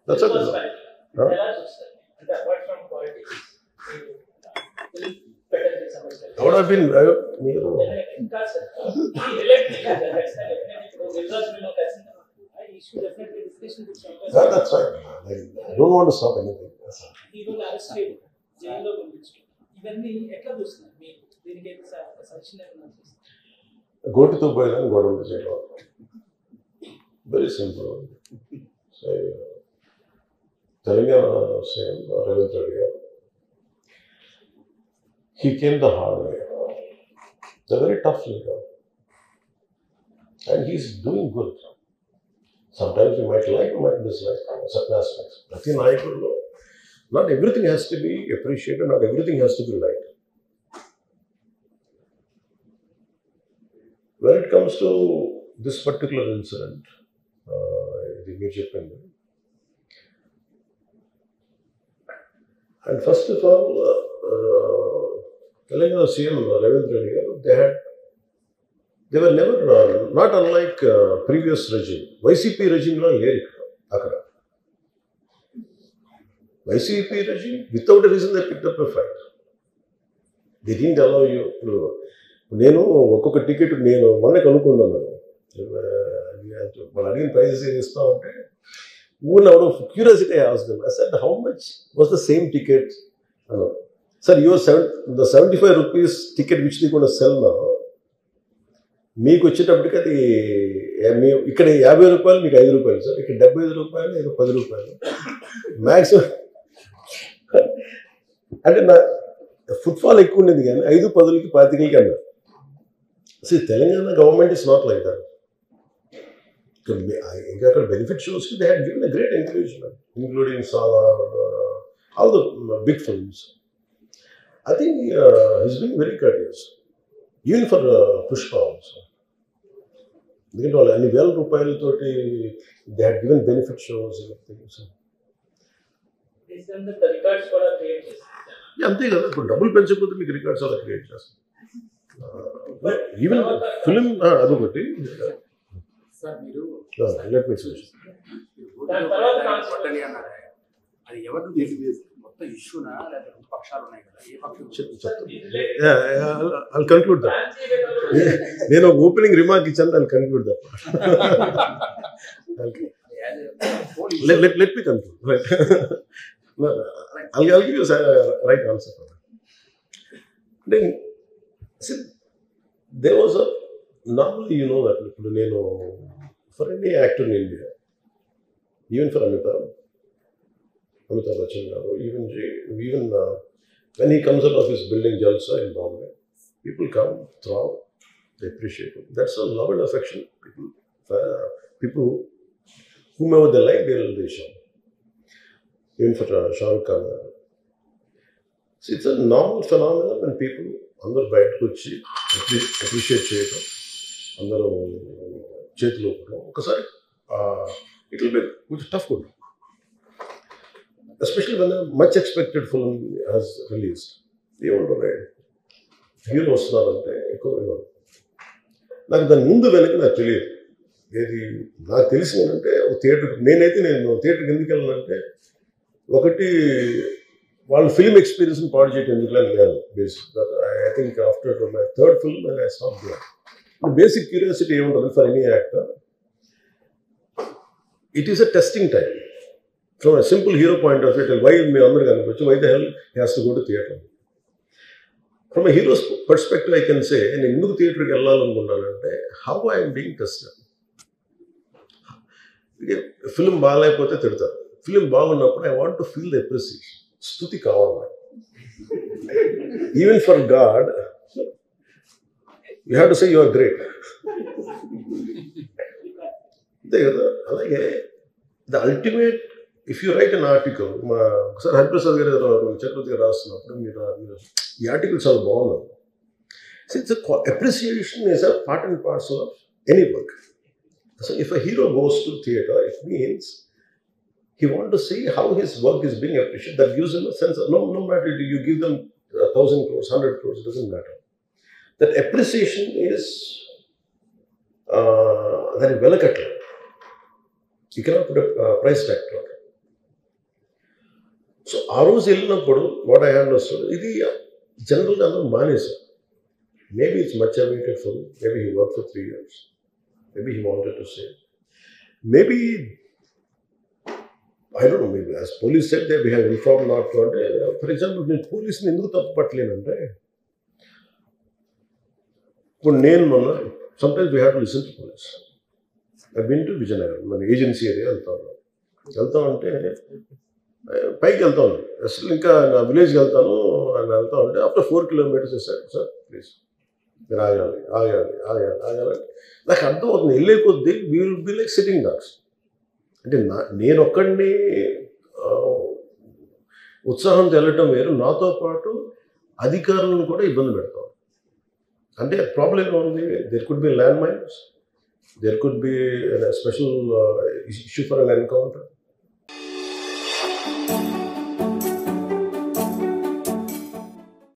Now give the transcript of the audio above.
That's okay. Huh? I would have been. That's right. I don't want to stop anything. గోటితో పోయినా గొడవలు చేయడం. Very simple. So, Telangana same Ravindra Reddy. He came the hard way. It's a very tough leader. And he's doing good. Sometimes you might like, you might dislike certain aspects. Nothing I could know. Not everything has to be appreciated, not everything has to be liked. When it comes to this particular incident, the major pandemic, and first of all, Telangana CM Ravindra Reddy, they were never, not unlike previous regime. YCP regime lo leru akkada. YCP regime, without a reason, they picked up a fight. They didn't allow you to. నేను ఒక్కొక్క ticket నేను మొన్న కనుక్కున్నాను. వాళ్ళు అడిగిన prizes ఏం ఇస్తామంటే one out of curiosity I asked them. I said how much was the same ticket అన్నారు. Sir the 75 rupees ticket which they going to sell now, మీకు వచ్చేటప్పటికి అది ఇక్కడ 50 రూపాయలు, మీకు 5 రూపాయలు సార్, ఇక్కడ 75 రూపాయలు, 10 రూపాయలు మ్యాక్సిమం. అంటే నా ఫుట్ఫాల్ ఎక్కువ ఉండేది కానీ 5, 10కి 25కి అన్నారు. See, Telangana government is not like that. ఇంకా అక్కడ benefit shows they had given a great encouragement, including Salaar, all the big films. I think he's been very courteous. Even for Pushpa also. ఎందుకంటే వాళ్ళు అన్ని వేల రూపాయలతోటి they had given benefit shows. అంతే కదా, ఇప్పుడు డబ్బులు పెంచకపోతే మీకు రికార్డ్స్ అలా క్రియేట్ చేస్తారు. ఈవెన్ ఫిలిం అదొకటి. I'll conclude that. నేను ఓపెనింగ్ రిమార్క్ ఇచ్చాను, I'll conclude that. Let me conclude. Right. I'll give you a right answer for that. Then, see, there was a, normally you know that for any actor in India, even for Amitabh Bachchan, even when he comes out of his building Jalsa in Bombay, people come, throw, they appreciate him. That's a love and affection. People whomever they like, they show. Even for Shah Rukh Khan. See, it's a normal phenomenon when people అందరూ బయటకు వచ్చి appreciate చేయడం, అందరూ చేతిలో ఒకసారి it will be కొంచెం tough కూడా, especially when much expected film has released. ఏముంటుంది, హీరో వస్తున్నారంటే ఎక్కువ ఇవ్వదు. నాకు దాని ముందు వెనక్కి నాకు తెలియదు. ఏది నాకు తెలిసింది ఏంటంటే, నేను థియేటర్కి ఎందుకు వెళ్ళానంటే, ఒకటి వాళ్ళ ఫిల్మ్ ఎక్స్పీరియన్స్ని పాడు చేయడం ఎందుకు లేదు. Basic I think after my third film I stop there. Basic curiosity ఏముంటుంది for any actor, it is a testing time. From a simple hero point of view, why మీ అందరూ కనిపించు, why the hell he has to go to theatre. From a hero's perspective I can say, నేను ఎందుకు థియేటర్కి వెళ్ళాలనుకుంటానంటే, how I'm being tested. Film బాగాలేకపోతే తిడతారు, film బాగున్నప్పుడు I want to feel the appreciation. స్తుతి కావాలి. Even for God you have to say you are great. అంతే కదా. అలాగే the ultimate, if you write an article, ఒకసారి హరిప్రసాద్ గారు చక్రవర్తి గారు రాస్తున్నప్పుడు మీరు ఈ ఆర్టికల్ చాలా బాగున్నారు. So it's appreciation is a part and parcel of any work. So if a hero goes to theatre, it means he wants to see how his work is being appreciated. That gives him a sense of, no matter you give them 1,000 crores, 100 crores, it doesn't matter. That appreciation is very well. You cannot put a price tag to it. So ఆ రోజు వెళ్ళినప్పుడు what I understood ఇది జనరల్గా అందరూ మానేశారు. Maybe it's much awaited for maybe he work for 3 years. Maybe he wanted to say. Maybe, I don't know, maybe as police said they have informed not to. For example, నేను పోలీసుని ఎందుకు తప్పు పట్టలేనంటే, ఇప్పుడు నేను మొన్న sometimes we have to listen to police. I've been to Vizianagaram, మన agency area వెళ్తా ఉంటే పైకి వెళ్తా ఉన్నాను, అసలు ఇంకా నా విలేజ్కి వెళ్తాను అని వెళ్తా ఉంటే ఆఫ్టర్ 4 kilometers సార్ ప్లీజ్ మీరు ఆగాలి. నాకు అర్థమవుతుంది, వెళ్ళే కొద్దీ we will be like sitting dogs. అంటే నేను ఒక్కడిని ఉత్సాహంతో వెళ్ళటం వేరు, నాతో పాటు అధికారులను కూడా ఇబ్బంది పెడతాం. అంటే ప్రాబ్లం ఏమో ఉంది, there could be land mines, there could be special issue for an encounter.